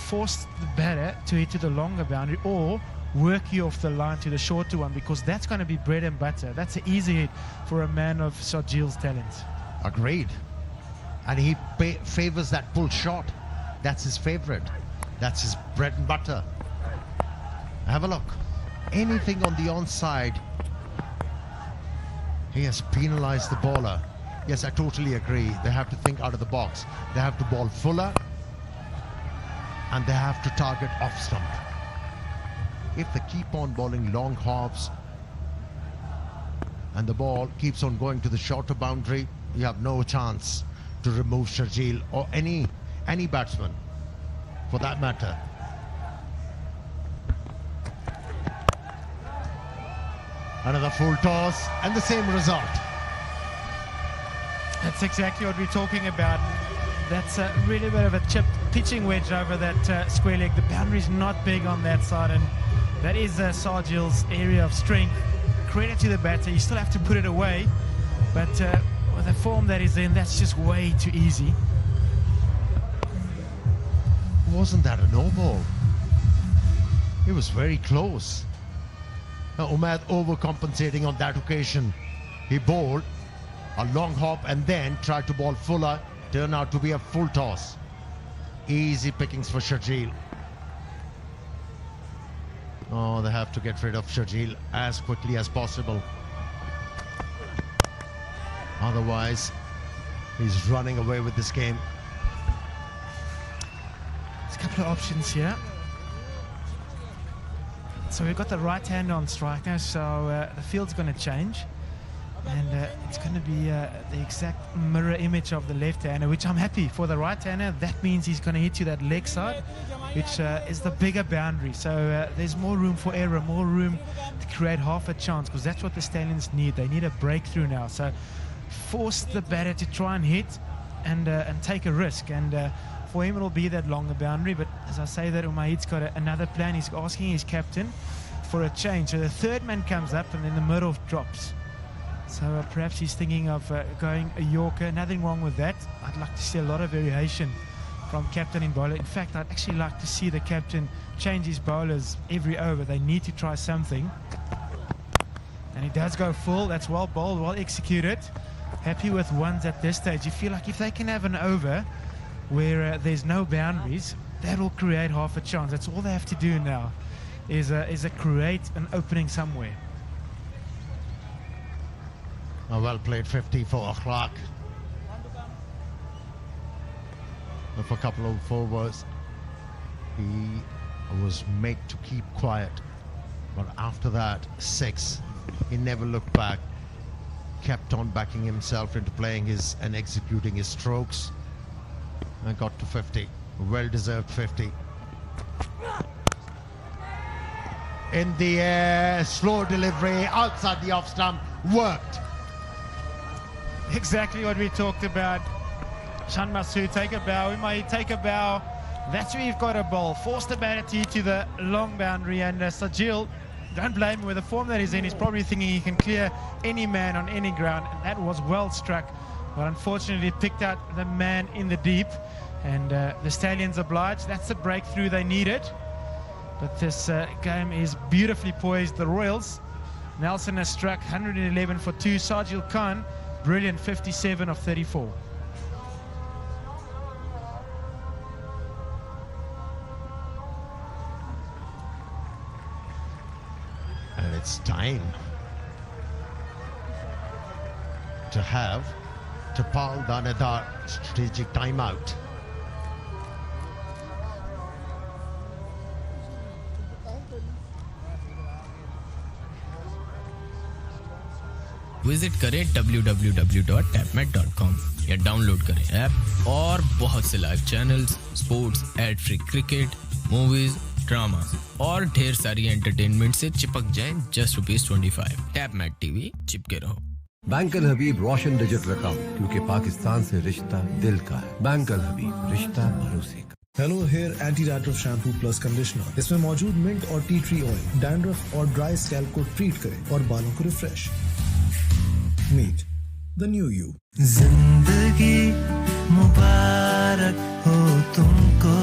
force the batter to hit to the longer boundary or work you off the line to the shorter one, because that's going to be bread and butter. That's an easy hit for a man of Sajil's talent. Agreed. And he favors that pull shot. That's his favorite. That's his bread and butter. Have a look. Anything on the onside, he has penalized the bowler. Yes, I totally agree. They have to think out of the box. They have to ball fuller and they have to target off stump. If they keep on bowling long hops and the ball keeps on going to the shorter boundary, you have no chance to remove Sharjeel or any batsman for that matter. Another full toss and the same result. That's exactly what we're talking about. That's a really bit of a chipped pitching wedge over that square leg. The boundary's not big on that side, and that is Sajil's area of strength. Credit to the batter, you still have to put it away, but with the form that he's in, that's just way too easy. Wasn't that a no ball? It was very close. Now, Umaid overcompensating on that occasion. He bowled a long hop and then tried to bowl fuller. Turned out to be a full toss. Easy pickings for Sharjeel. Oh, they have to get rid of Sharjeel as quickly as possible. Otherwise, he's running away with this game. There's a couple of options here. So we've got the right hand on strike now, so the field's going to change. And it's going to be the exact mirror image of the left-hander, which I'm happy for the right-hander. That means he's going to hit you that leg side, which is the bigger boundary. So there's more room for error, more room to create half a chance, because that's what the Stallions need. They need a breakthrough now. So force the batter to try and hit and take a risk. And for him, it'll be that longer boundary. But as I say that, Umaid's got another plan. He's asking his captain for a change. So the third man comes up and then the middle drops. So perhaps he's thinking of going a Yorker. Nothing wrong with that. I'd like to see a lot of variation from captain in bowler. In fact, I'd actually like to see the captain change his bowlers every over. They need to try something. And he does go full. That's well bowled, well executed. Happy with ones at this stage. You feel like if they can have an over where there's no boundaries, that'll create half a chance. That's all they have to do now, is create an opening somewhere. A well played 50 for Akhlaq. For a couple of overs, he was made to keep quiet. But after that, 6, he never looked back. Kept on backing himself into playing his and executing his strokes. And got to 50. Well-deserved 50. In the air, slow delivery, outside the off stump, worked. Exactly what we talked about. Shan Masood, take a bow. We might take a bow. That's where you've got a bowl. Force the batter to the long boundary. And Sajil, don't blame him with the form that he's in. He's probably thinking he can clear any man on any ground. And that was well struck. But unfortunately, picked out the man in the deep. And the Stallions obliged. That's the breakthrough they needed. But this game is beautifully poised. The Royals, Nelson has struck 111 for 2. Sajil Khan, brilliant 57 of 34. And it's time to have Tapal Danadar strategic timeout. Visit करें www.tapmat.com या download करें app और बहुत से live channels, sports, ad free cricket, movies, drama और ढेर सारी entertainment से चिपक जाएं जस्ट ₹25। टैपमेट टीवी, चिपके रहो। Bank Al Habib Roshan digital account, क्योंकि पाकिस्तान से रिश्ता दिल का है। बैंक अल हबीब, रिश्ता भरोसे का। Hello hair anti dandruff shampoo plus conditioner. इसमें मौजूद मिंट और टी ट्री ऑयल डैंड्रफ और ड्राई स्कैल्प को ट्रीट करे और बालों को refresh. Meet the new you. जिंदगी मुबारक हो तुमको।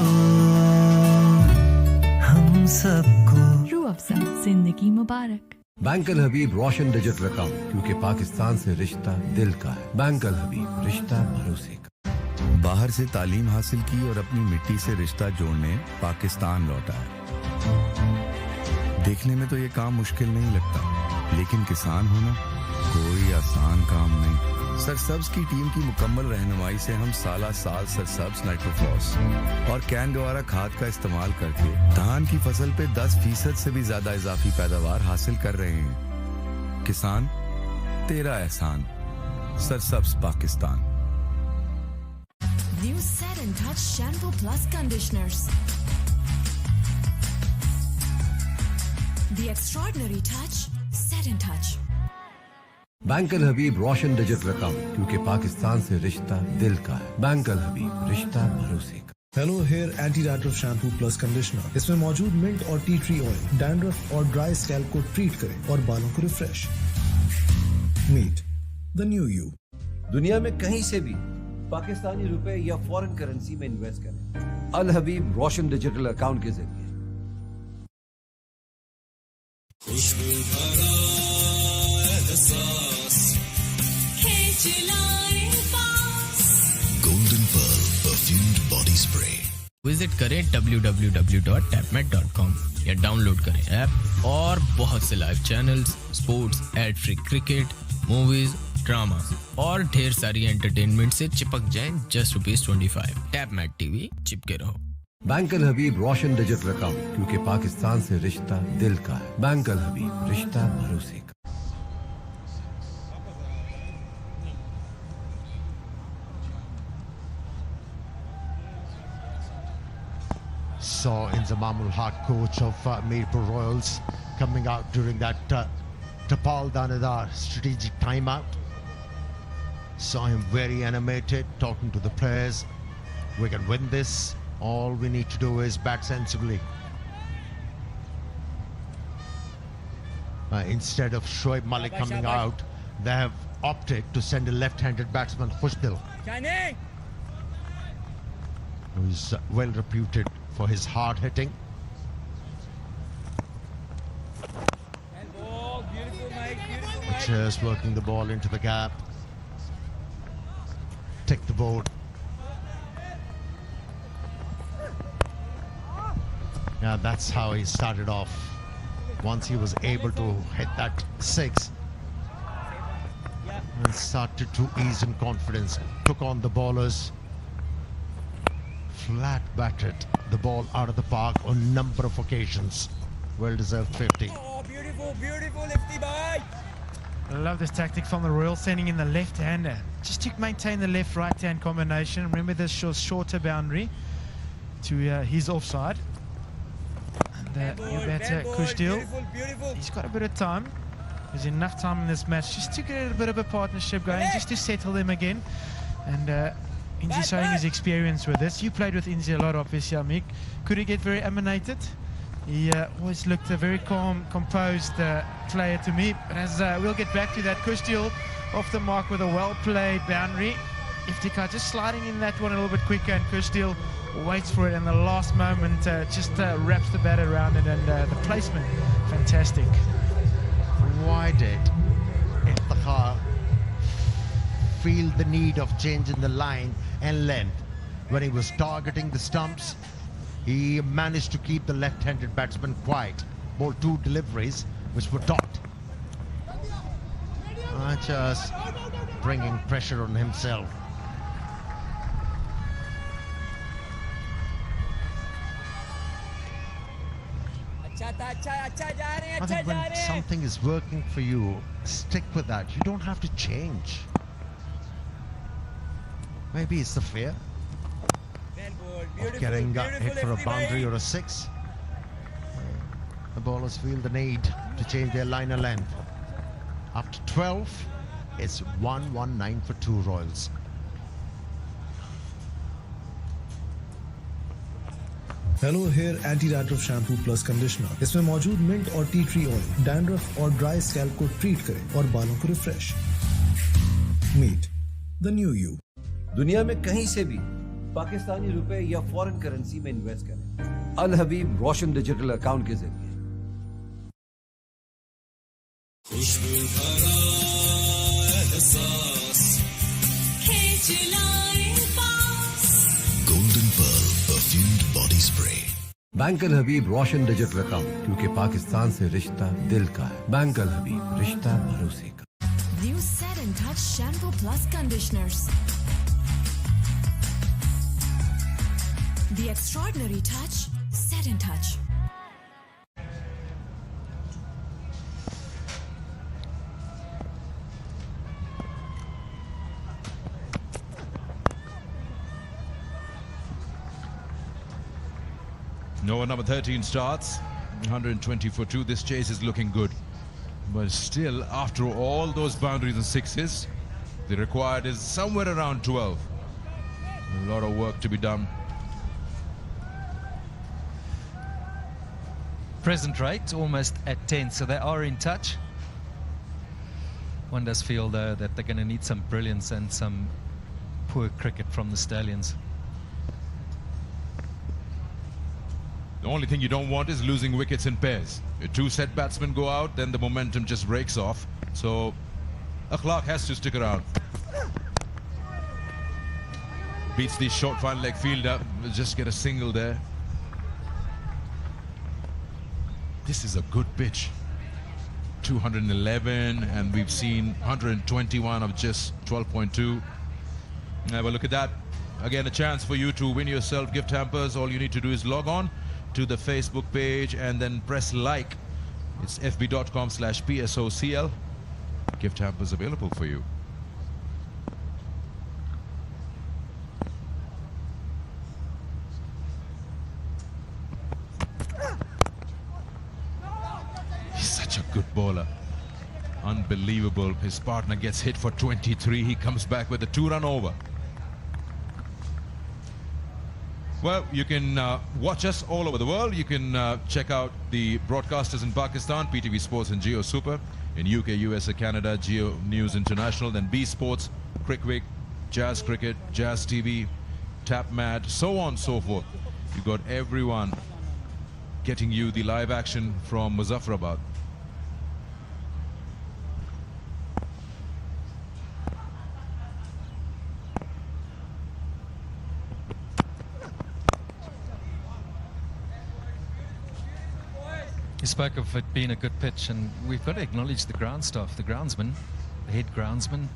सबको। रूह अफ़ज़ा, जिंदगी मुबारक। Bank Al Habib Roshan digital account, क्योंकि पाकिस्तान से रिश्ता दिल का है। बैंक अल हबीब, रिश्ता भरोसे का। बाहर से तालीम हासिल की और अपनी मिट्टी से रिश्ता जोड़ने पाकिस्तान लौटा है। देखने में तो ये काम मुश्किल नहीं लगता, लेकिन किसान होना कोई आसान काम नहीं। सरसब्ज की टीम की मुकम्मल रहनुमाई से हम साल सरसब्ज नाइट्रोफ्लॉस और कैन गवारा खाद का इस्तेमाल करके धान की फसल पे 10% से भी ज्यादा इजाफी पैदावार हासिल कर रहे हैं। किसान तेरा एहसान। सरसब्ज Pakistan. New Set and Touch Shampoo Plus Conditioners. The extraordinary touch, Set and Touch. Bank Al Habib Roshan digital account, क्योंकि पाकिस्तान से रिश्ता दिल का है। बैंक अल हबीब, रिश्ता भरोसे का। Hello hair anti dandruff shampoo plus conditioner. इसमें मौजूद मिंट और टी ट्री ऑयल डैंड्रफ और ड्राई स्कैल्प को ट्रीट करें और बालों को refresh. Meet the new you. दुनिया में कहीं से भी पाकिस्तानी रुपए या फॉरेन करेंसी में इन्वेस्ट करें अल हबीब रोशन डिजिटल अकाउंट के जरिए। Golden Pearl perfumed body spray. Visit करें www.tapmat.com या डाउनलोड करें ऐप और बहुत से live channels, sports, ad free cricket, movies, drama और ढेर सारी एंटरटेनमेंट से चिपक जाएं जस्ट ₹25। टैप मैट टीवी, चिपके रहो। Bank Al Habib Roshan digital account, क्योंकि पाकिस्तान से रिश्ता दिल का है। बैंक अल हबीब, रिश्ता भरोसे का। Saw Inzamam ul Haq, coach of Mirpur Royals, coming out during that Tapal Danadar strategic timeout. Saw him very animated, talking to the players. We can win this. All we need to do is bat sensibly. Instead of Shoaib Malik coming out, they have opted to send a left-handed batsman, Khushdil, who is well reputed for his hard hitting. Just working the ball into the gap. Take the board. Yeah, that's how he started off. Once he was able to hit that 6, and started to ease in confidence. Took on the bowlers. Flat batted the ball out of the park on a number of occasions. Well deserved 50. Oh, beautiful, beautiful lefty bye. I love this tactic from the Royals, sending in the left-hander just to maintain the left-right-hand combination. Remember, this shows shorter boundary to his offside. And your batter, Khushdil, he's got a bit of time. There's enough time in this match just to get a bit of a partnership going, just to settle them again. And Inzi showing his experience with this. You played with Inzi a lot, obviously, Amik. Could he get very emanated? He always looked a very calm, composed player to me. But as we'll get back to that, Khushdil off the mark with a well-played boundary. Iftikhar just sliding in that one a little bit quicker, and Khushdil waits for it in the last moment, just wraps the bat around it, and the placement, fantastic. Why did Iftikhar feel the need of changing the line and length? When he was targeting the stumps, he managed to keep the left-handed batsman quiet. Bowled 2 deliveries which were dot. Just bringing pressure on himself. I think when something is working for you, stick with that. You don't have to change. Maybe it's the fear of getting hit for a boundary or a 6. The bowlers feel the need to change their liner length. After 12, it's 119 for 2 Royals. Hello hair anti dandruff shampoo plus conditioner. इसमें मौजूद mint और tea tree oil dandruff और dry scalp को treat करें और बालों को refresh. Meet the new you. दुनिया में कहीं से भी पाकिस्तानी रुपए या फॉरेन करेंसी में इन्वेस्ट करें अल हबीब रोशन डिजिटल अकाउंट के जरिए। Golden Pearl perfumed body spray. Bank Al Habib Roshan digital account, क्योंकि पाकिस्तान से रिश्ता दिल का है। बैंक अल हबीब, रिश्ता भरोसे का। New Set and Touch Shampoo Plus Conditioners. The extraordinary touch, Set and Touch. No, number 13 starts, 120 for 2. This chase is looking good. But still, after all those boundaries and sixes, the required is somewhere around 12. A lot of work to be done. Present rate almost at 10, so they are in touch. One does feel, though, that they're going to need some brilliance and some poor cricket from the Stallions. The only thing you don't want is losing wickets in pairs. If two set batsmen go out, then the momentum just breaks off. So Akhlaq has to stick around. Beats the short fine leg fielder. Just get a single there. This is a good pitch. 211, and we've seen 121 of just 12.2. Have a look at that. Again, a chance for you to win yourself gift hampers. All you need to do is log on to the Facebook page and then press like. It's fb.com/PSOCL. Gift hampers available for you. He's such a good bowler. Unbelievable. His partner gets hit for 23. He comes back with a 2-run over. Well, you can watch us all over the world. You can check out the broadcasters in Pakistan, Ptvsport and Geo Super. In UK, USA, Canada, Geo News International. Then BSports, Crickt, Jazz Cricket, Jazz TV, Tap Mad, so on and so forth. You've got everyone getting you the live action from Muzaffarabad. You spoke of it being a good pitch, and we've got to acknowledge the ground staff, the groundsman, the head groundsman.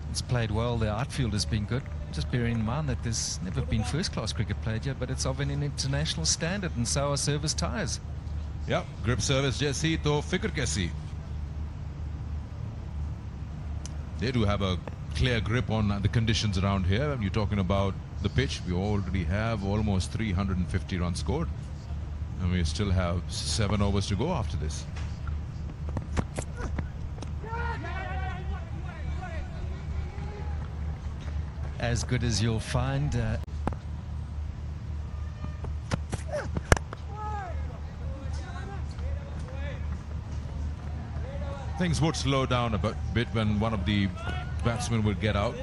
It's played well. The outfield has been good. Just bearing in mind that there's never been first-class cricket played here, but it's of an international standard, and so are service ties. Yeah, grip service jaisi to fikr kaisi. They do have a clear grip on the conditions around here. When you're talking about the pitch, we already have almost 350 runs scored. And we still have 7 overs to go after this. As good as you'll find. Things would slow down a bit when one of the batsmen would get out.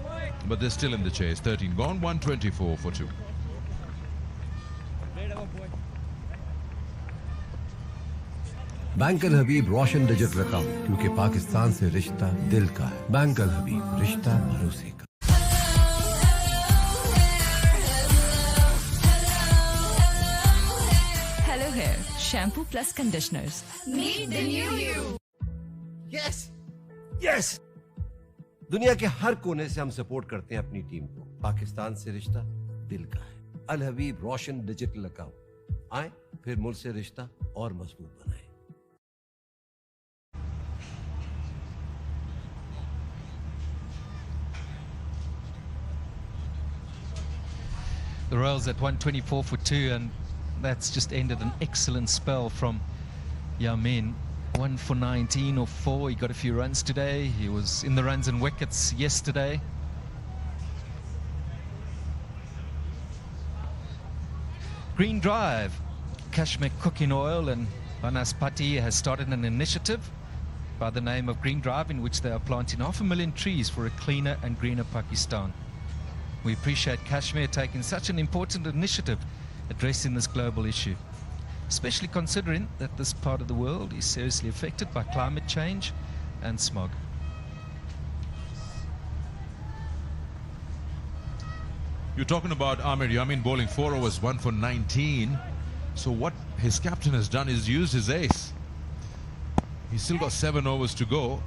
But they're still in the chase. 13 gone, 124 for 2. Bank Al Habib Roshan digital account, क्योंकि पाकिस्तान से रिश्ता दिल का है। Bank Al हबीब, रिश्ता भरोसे का। Hello Hair Shampoo Plus Conditioners. Meet the new you. Yes, yes. दुनिया के हर कोने से हम सपोर्ट करते हैं अपनी टीम को। पाकिस्तान से रिश्ता दिल का है। अल हबीब रोशन डिजिटल अकाउंट। आए फिर मुल्क से रिश्ता और मजबूत बनाएं। The Royals at 124 for 2, and that's just ended an excellent spell from Yamin. 1 for 19 or 4. He got a few runs today. He was in the runs and wickets yesterday. Green Drive. Kashmir Cooking Oil and Banaspati has started an initiative by the name of Green Drive, in which they are planting 500,000 trees for a cleaner and greener Pakistan. We appreciate Kashmir taking such an important initiative addressing this global issue, especially considering that this part of the world is seriously affected by climate change and smog. You're talking about Ahmed Yamin bowling 4 overs, 1 for 19. So what his captain has done is use his ace. He's still got 7 overs to go.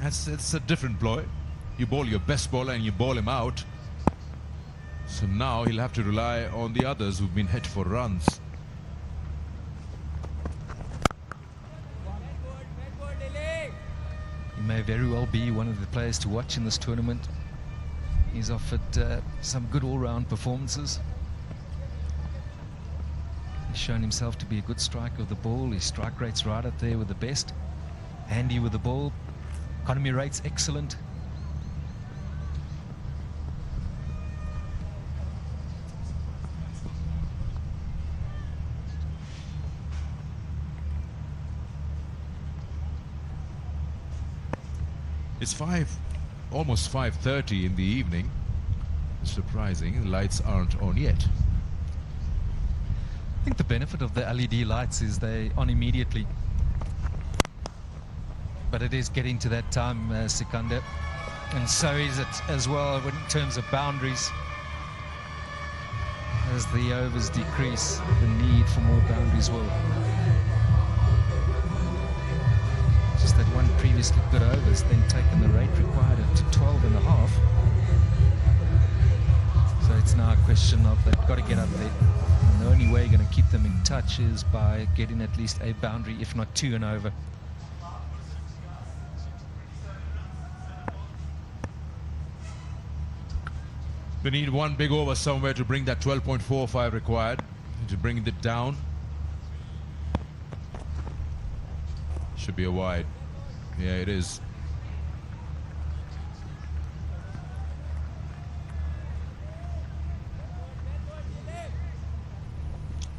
It's a different ploy. You bowl your best bowler and you bowl him out. So now he'll have to rely on the others who've been hit for runs. He may very well be one of the players to watch in this tournament. He's offered some good all-round performances. He's shown himself to be a good striker of the ball. His strike rate's right up there with the best. Handy with the ball. Economy rate's excellent. It's almost 5:30 in the evening. Surprising, the lights aren't on yet. I think the benefit of the LED lights is they're on immediately. But it is getting to that time, Sikandar. And so is it as well in terms of boundaries. As the overs decrease, the need for more boundaries will. Just that one previously good overs, then taken the rate required to 12.5. So it's now a question of they've got to get up there. And the only way you're going to keep them in touch is by getting at least a boundary, if not 2 and over. They need one big over somewhere to bring that 12.45 required, to bring it down. Should be a wide. Yeah, it is.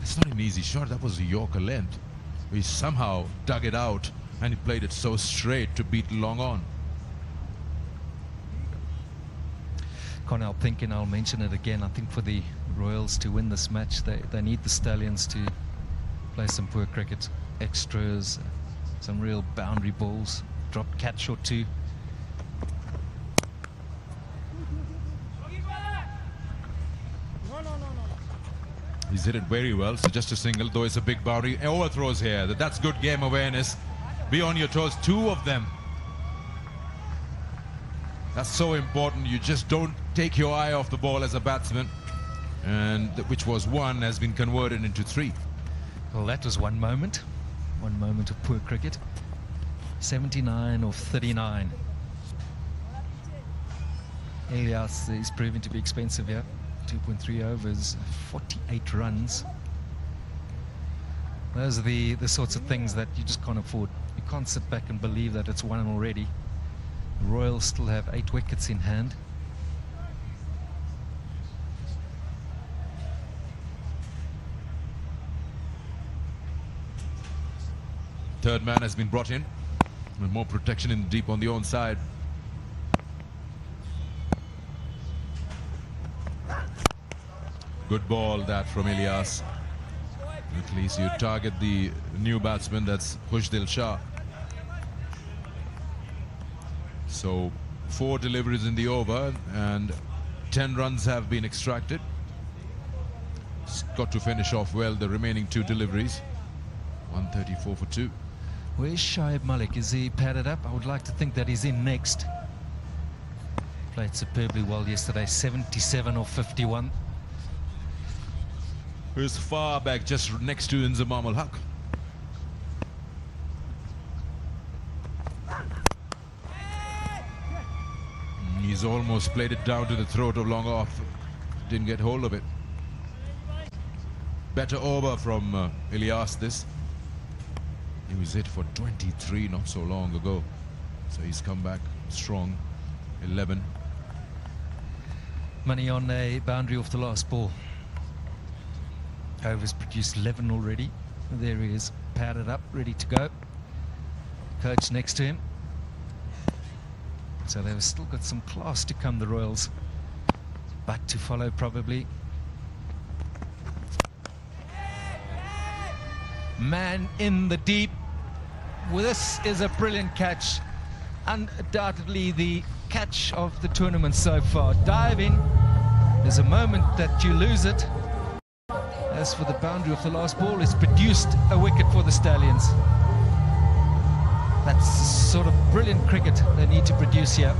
It's not an easy shot. That was a Yorker length. He somehow dug it out and he played it so straight to beat long on. Can't help thinking, I'll mention it again, I think for the Royals to win this match, they need the Stallions to play some poor cricket, extras, some real boundary balls, dropped catch or 2. He's hit it very well, so just a single, though it's a big boundary. Overthrows here, that's good game awareness. Be on your toes, 2 of them. That's so important. You just don't take your eye off the ball as a batsman. And which was 1 has been converted into 3. Well, that was one moment of poor cricket. 79 of 39. Leauge is proving to be expensive here. 2.3 overs, 48 runs. Those are the sorts of things that you just can't afford. You can't sit back and believe that it's won already. The Royals still have 8 wickets in hand. Third man has been brought in with more protection in deep on the own side. Good ball that from Ilyas. At least you target the new batsman, that's Khushdil Shah. So 4 deliveries in the over and 10 runs have been extracted. It's got to finish off well the remaining 2 deliveries. 134 for 2. Where's Shoaib Malik? Is he padded up? I would like to think that he's in next. Played superbly well yesterday, 77 or 51. Who's far back just next to Inzamam ul-Haq. He's almost played it down to the throat of long off. Didn't get hold of it. Better over from Ilyas this. He was hit for 23 not so long ago. So he's come back strong. 11. Money on a boundary off the last ball. Overs produced 11 already. There he is, powdered up, ready to go. Coach next to him. So they've still got some class to come, the Royals. Back to follow probably. man in the deep. Well, this is a brilliant catch. Undoubtedly the catch of the tournament so far. Diving, there's a moment that you lose it. As for the boundary of the last ball, it's produced a wicket for the Stallions. That's sort of brilliant cricket they need to produce here.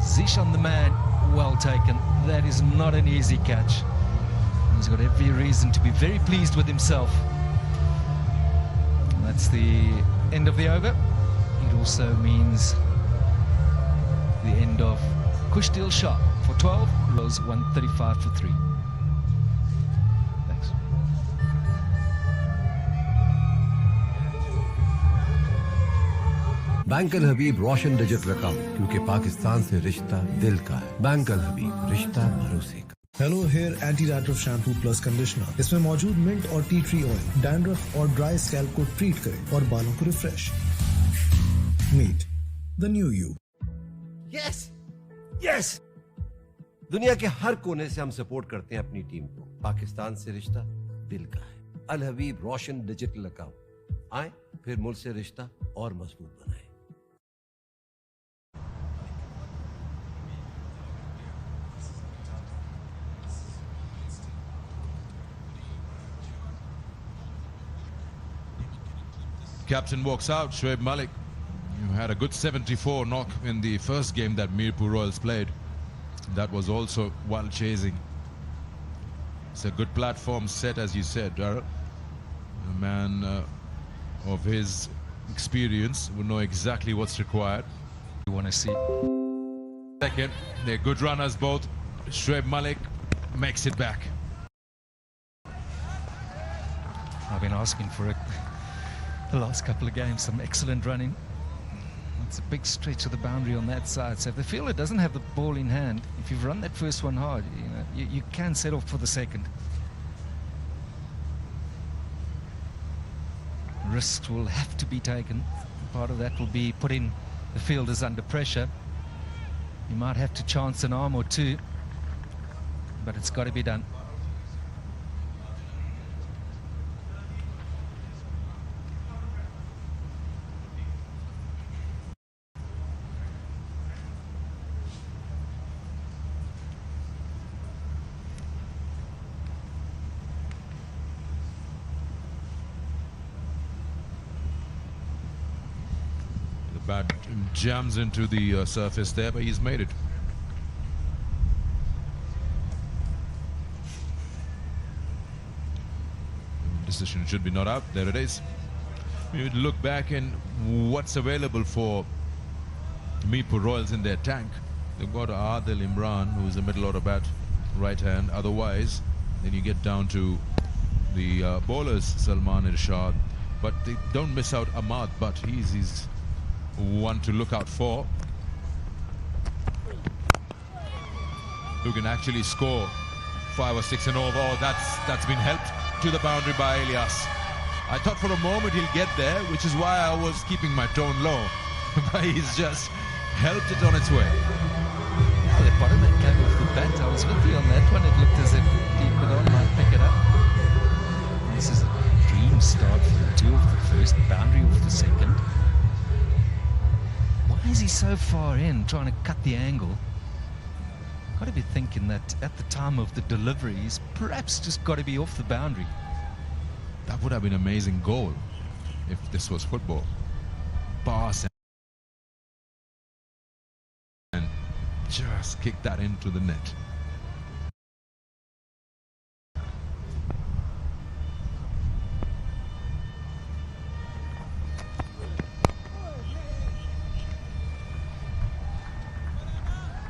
Zishan the man, well taken. That is not an easy catch. He's got every reason to be very pleased with himself. And that's the end of the over. It also means the end of Kushdil Shah for 12. Was 135 for 3. Thanks. Bank Al Habib Roshan digital रकम, क्योंकि पाकिस्तान से रिश्ता दिल का है। Bank Al हबीब, रिश्ता भरोसे का। Hello hair anti dandruff shampoo plus conditioner. इसमें मौजूद मिंट और टी ट्री ऑयल डैंड्रफ और ड्राई स्कैल्प को ट्रीट करे और बालों को refresh. Meet the new you. Yes yes, दुनिया के हर कोने से हम सपोर्ट करते हैं अपनी टीम को। पाकिस्तान से रिश्ता दिल का है। अल हबीब रोशन डिजिटल अकाउंट। आए फिर मुल्क से रिश्ता और मजबूत बनाए। Captain walks out, Shoaib Malik. You had a good 74 knock in the first game that Mirpur Royals played. That was also while chasing. It's a good platform set, as you said, Darrell. A man of his experience will know exactly what's required. You want to see. Second, they're good runners both. Shoaib Malik makes it back. I've been asking for it the last couple of games. Some excellent running. It's a big stretch of the boundary on that side. So if the fielder doesn't have the ball in hand, if you've run that first one hard, you can set off for the second. Risks will have to be taken. Part of that will be putting the fielders under pressure. You might have to chance an arm or two, but it's got to be done. Bat jams into the surface there, but he's made it. Decision should be not out. There it is. You look back and what's available for Mirpur Royals in their tank. They've got Adil Imran, who's a middle order bat, right hand. Otherwise, then you get down to the bowlers, Salman Irshad. But they don't miss out Ahmad, but he's one to look out for, who can actually score 5 or 6 and over. Oh, that's been helped to the boundary by Elias. I thought for a moment he'll get there, which is why I was keeping my tone low. But he's just helped it on its way. Yeah, the bottom that came off the bat, I was with you on that one. It looked as if Deep on might pick it up. This is a dream start for the 2 of the first, boundary of the second. Why is he so far in, trying to cut the angle? Got to be thinking that at the time of the delivery, he's perhaps just got to be off the boundary. That would have been an amazing goal if this was football. Pass and just kick that into the net.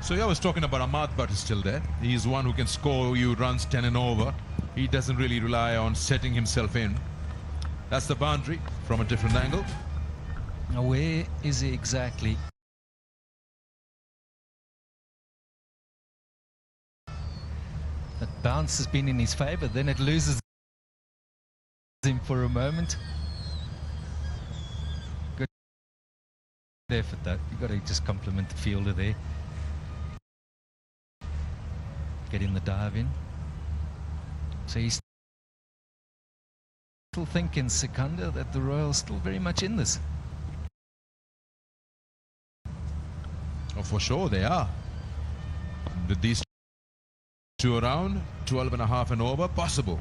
So I was talking about Ahmad, but he's still there. He's one who can score you runs 10 and over. He doesn't really rely on setting himself in. That's the boundary from a different angle. Now where is he exactly? That bounce has been in his favour, then it loses him for a moment. Good effort though. You've got to just compliment the fielder there. Getting the dive in. So he's still think in Secunda that the Royals still very much in this. Oh, for sure they are. With these two around, 12.5 and over, possible.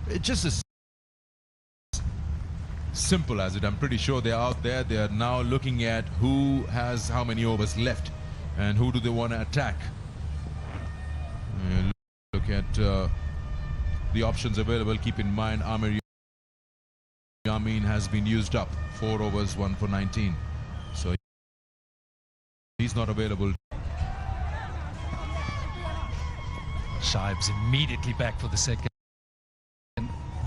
It's just as simple as it. I'm pretty sure they're out there. They are now looking at who has how many overs left and who do they want to attack. Look at the options available. Keep in mind, Amir Yamin has been used up. 4 overs, 1 for 19. So he's not available. Shaib's immediately back for the second.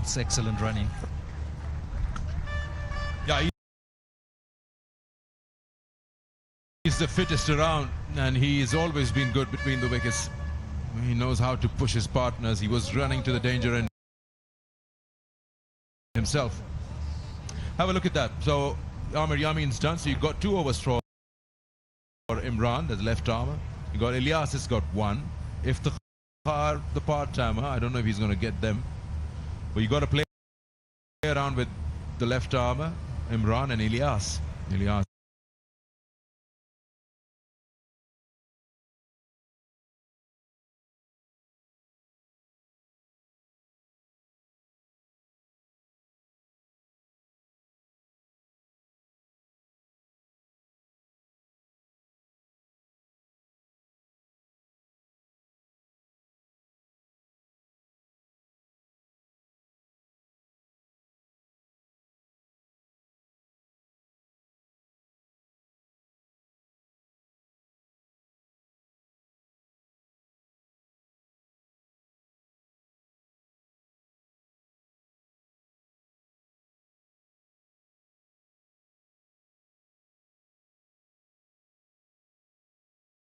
It's excellent running. Yeah, he's the fittest around, and he's always been good between the wickets. He knows how to push his partners. He was running to the danger end himself. Have a look at that. So Amir Yamin's done. So you got 2 overs for Imran, the left armer. You got Ilyas has got 1. Iftikhar, the part-timer, I don't know if he's going to get them. But you got to play around with the left armer, Imran and Ilyas.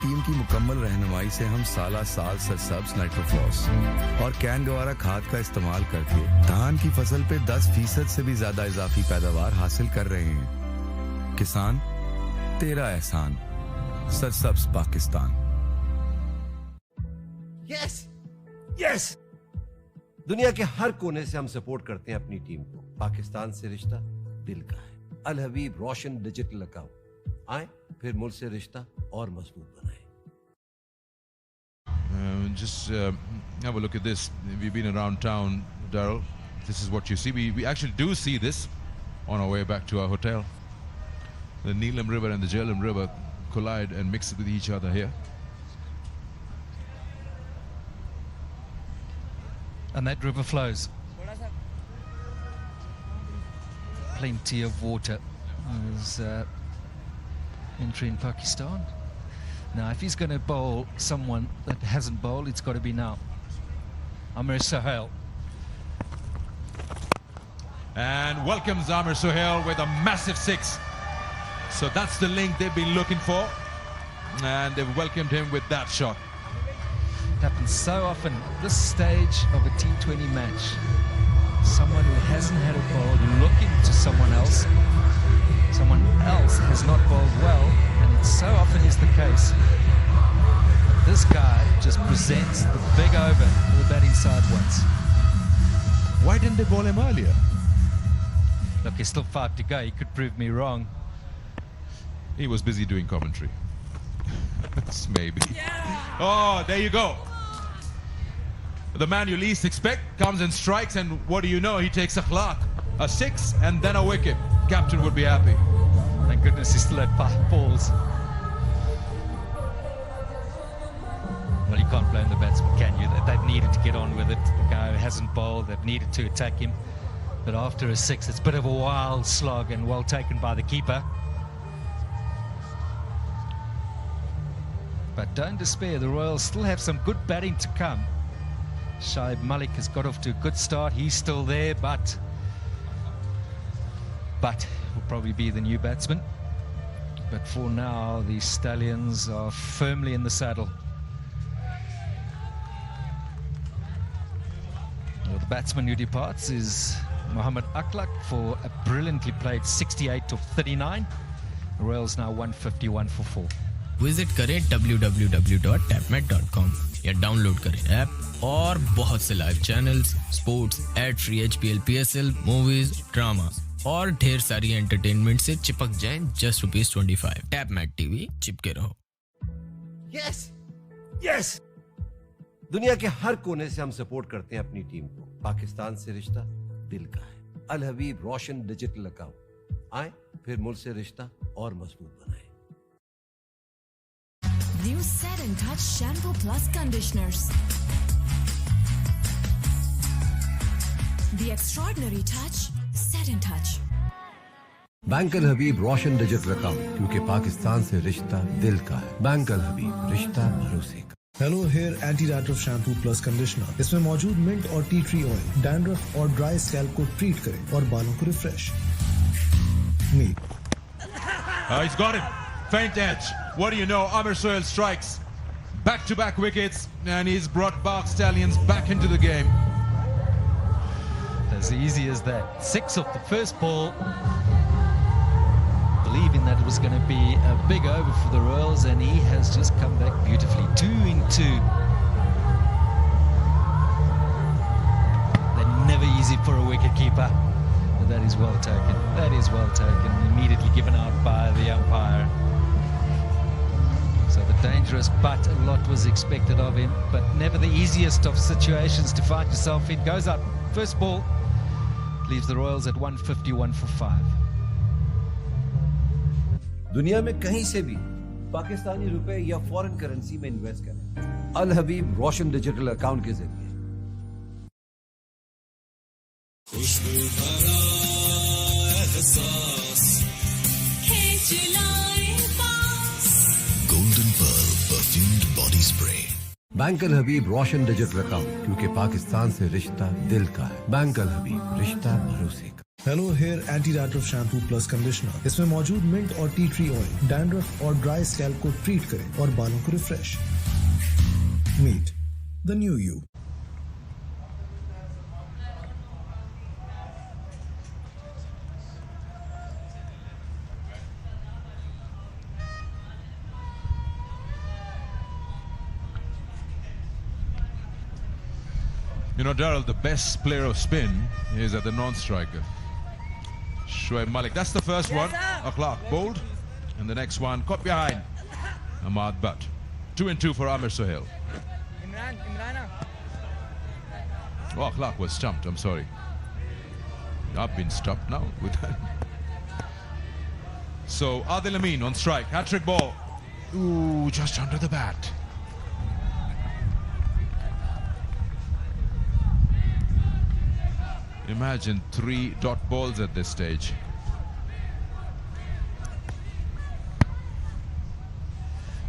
Team की मुकम्मल रहनुमाई से हम साल सरसब्ज नाइट्रोफ्लॉस और can गवारा खाद का इस्तेमाल करके धान की फसल पे 10% से भी ज्यादा इजाफी पैदावार हासिल कर रहे हैं। किसान तेरा एहसान। सरसब्ज पाकिस्तान। यस यस, दुनिया के हर कोने से हम सपोर्ट करते हैं अपनी टीम को। पाकिस्तान से रिश्ता दिल का है। अल हबीब रोशन डिजिटल अकाउंट। आए फिर मुल्क से रिश्ता और मजबूत बनाए। Just have a look at this. We've been around town, Daryl. This is what you see. We actually do see this on our way back to our hotel. The Neelam River and the Jhelum River collide and mix with each other here. And that river flows. Plenty of water. There's entry in Pakistan. Now, if he's going to bowl someone that hasn't bowled, it's got to be now. Amir Sohail. And welcomes Amir Sohail with a massive 6. So that's the link they've been looking for. And they've welcomed him with that shot. It happens so often at this stage of a T20 match. Someone who hasn't had a bowl looking to someone else. Someone else has not bowled well, and it so often is the case. But this guy just presents the big over to the batting side once. Why didn't they bowl him earlier? Look, there's still 5 to go. He could prove me wrong. He was busy doing commentary. Maybe. Yeah! Oh, there you go. The man you least expect comes and strikes, and what do you know? He takes a clock, a 6, and then a wicket. Captain would be happy. Thank goodness he still had 5 balls. Well, you can't blame the batsman, can you? They've needed to get on with it. The guy who hasn't bowled, they've needed to attack him. But after a 6, it's a bit of a wild slog and well taken by the keeper. But don't despair, the Royals still have some good batting to come. Shoaib Malik has got off to a good start. He's still there, but will probably be the new batsman. But for now, the Stallions are firmly in the saddle. Well, the batsman who departs is Mohammad Akhlaq for a brilliantly played 68 of 39. The Royals now 151 for 4. Visit करें www.tapmat.com या download करें app और बहुत से live channels, sports, ad free HPL, PSL, movies, drama और ढेर सारी entertainment से चिपक जाएं just ₹25. टैपमैट टीवी, चिपके रहो। यस यस दुनिया के हर कोने से हम सपोर्ट करते हैं अपनी टीम को। पाकिस्तान से रिश्ता दिल का है। अल हबीब रोशन डिजिटल अकाउंट, आए फिर मुल्क से रिश्ता और मजबूत बनाएं। New Set and Touch Shampoo Plus Conditioners. The extraordinary touch, Set and Touch. Bank Al Habib Roshan digital account, क्योंकि पाकिस्तान से रिश्ता दिल का है। बैंक अल हबीब, रिश्ता भरोसे का। Hello hair anti dandruff shampoo plus conditioner. इसमें मौजूद मिंट और टी ट्री ऑयल डैंड्रफ और ड्राई स्कैल्प को ट्रीट करें और बालों को refresh. Meet. He's got it. Feint edge. What do you know? Amir Sohail strikes. Back-to-back wickets, and he's brought Park Stallions back into the game. As easy as that. 6 off the first ball. Believing that it was going to be a big over for the Royals, and he has just come back beautifully. 2 in 2. They're never easy for a wicketkeeper. But that is well taken. That is well taken. Immediately given out by the umpire. So the dangerous but a lot was expected of him, but never the easiest of situations to find yourself in. Goes up. First ball leaves the Royals at 151 for 5. दुनिया में कहीं से भी पाकिस्तानी रुपए या foreign currency में invest करें अल Habib Roshan digital account के जरिए। खुशबू भरा एहसास खींच लाए पास Golden Pearl perfumed body spray. Bank Al Habib Roshan digital account, क्योंकि पाकिस्तान से रिश्ता दिल का है। बैंक अल हबीब, रिश्ता भरोसे का। Hello hair anti dandruff shampoo plus conditioner. इसमें मौजूद मिंट और टी ट्री ऑयल डैंड्रफ और ड्राई स्कैल्प को ट्रीट करें और बालों को refresh. Meet the new you. You know, Darryl, the best player of spin is at the non-striker. Shoaib Malik. That's the first one. A Clark bowled. And the next one caught behind Ahmad Butt. 2 and 2 for Amir Sohail. Oh, Clark was stumped. I'm sorry. I've been stumped now with that. So Adil Amin on strike. Hat-trick ball. Ooh, just under the bat. Imagine 3 dot balls at this stage.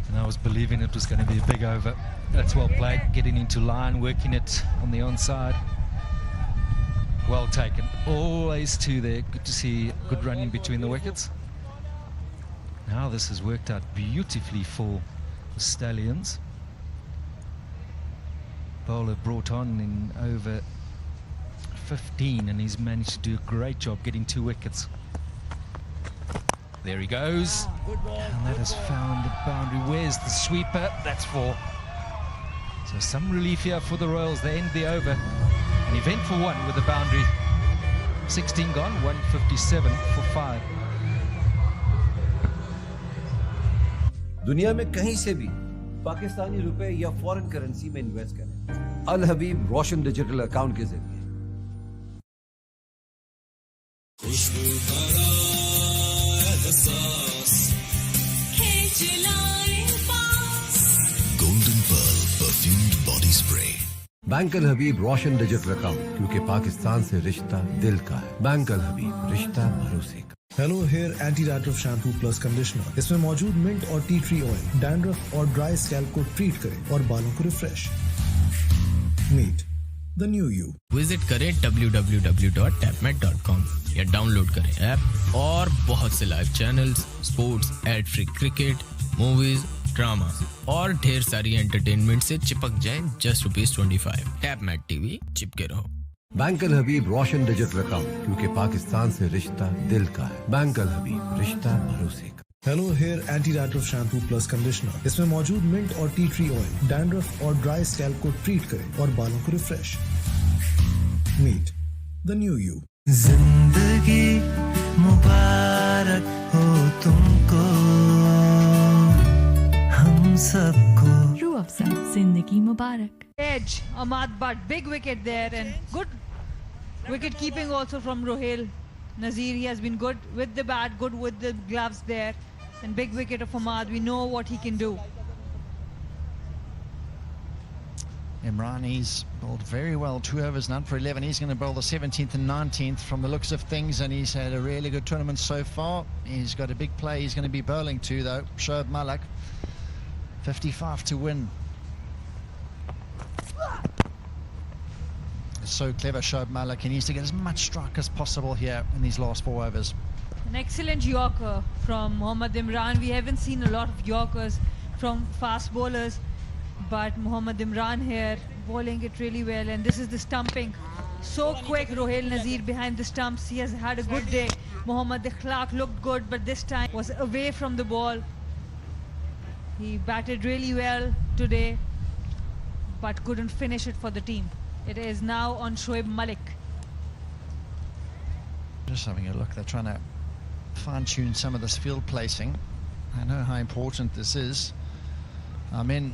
And I was believing it was going to be a big over. That's well played. Getting into line, working it on the onside. Well taken. Always 2 there. Good to see good running between the wickets. Now this has worked out beautifully for the Stallions. Bowler brought on in over 15, and he's managed to do a great job getting 2 wickets. There he goes, and that has found the boundary. Where's the sweeper? That's 4. So some relief here for the Royals. They end the over. An eventful one with the boundary. 16 gone, 157 for 5. दुनिया में कहीं से भी पाकिस्तानी रुपए या foreign currency में invest करें अल Habib Roshan digital account के जरिए। खुशबू भरा एहसास खींच लाए पास Golden Pearl perfumed body spray. Bank Al Habib Roshan digital account, क्योंकि पाकिस्तान से रिश्ता दिल का है। बैंक अल हबीब, रिश्ता भरोसे का। Hello hair anti dandruff shampoo plus conditioner. इसमें मौजूद मिंट और टी ट्री ऑयल डैंड्रफ और ड्राई स्कैल्प को ट्रीट करें और बालों को refresh. Meet the new you. Visit करें www.tapmat.com या डाउनलोड करें ऐप और बहुत से live channels, sports, ad free cricket, movies, drama और ढेर सारी एंटरटेनमेंट से चिपक जाएं just ₹25. टैपमैट टीवी, चिपके रहो। Bank Al Habib Roshan digital account, क्योंकि पाकिस्तान से रिश्ता दिल का है। बैंक अल हबीब, रिश्ता भरोसे का। Hello hair anti dandruff shampoo plus conditioner. इसमें मौजूद मिंट और टी ट्री ऑयल डैंड्रफ और ड्राई स्कैल्प को ट्रीट करें और बालों को refresh. Meet the new you. जिंदगी मुबारक हो तुमको, हम सबको। True Afza, Zindagi Mubarak. Edge, Ahmad Butt, big wicket there and good wicket keeping also from Rohail Nazir. He has been good with the bat, good with the gloves there, and big wicket of Ahmad. We know what he can do. Imran, he's bowled very well, 2 overs, none for 11. He's going to bowl the 17th and 19th from the looks of things, and he's had a really good tournament so far. He's got a big play he's going to be bowling to, though. Shoaib Malik, 55 to win. It's so clever, Shoaib Malik. He needs to get as much strike as possible here in these last 4 overs. An excellent Yorker from Mohammad Imran. We haven't seen a lot of Yorkers from fast bowlers, but Mohammad Imran here bowling it really well, and this is the stumping. So quick, Rohail Nazir behind the stumps. He has had a good day. Mohammad Clark looked good, but this time was away from the ball. He batted really well today, but couldn't finish it for the team. It is now on Shoaib Malik. Just having a look, they're trying to fine-tune some of this field placing. I know how important this is. I'm in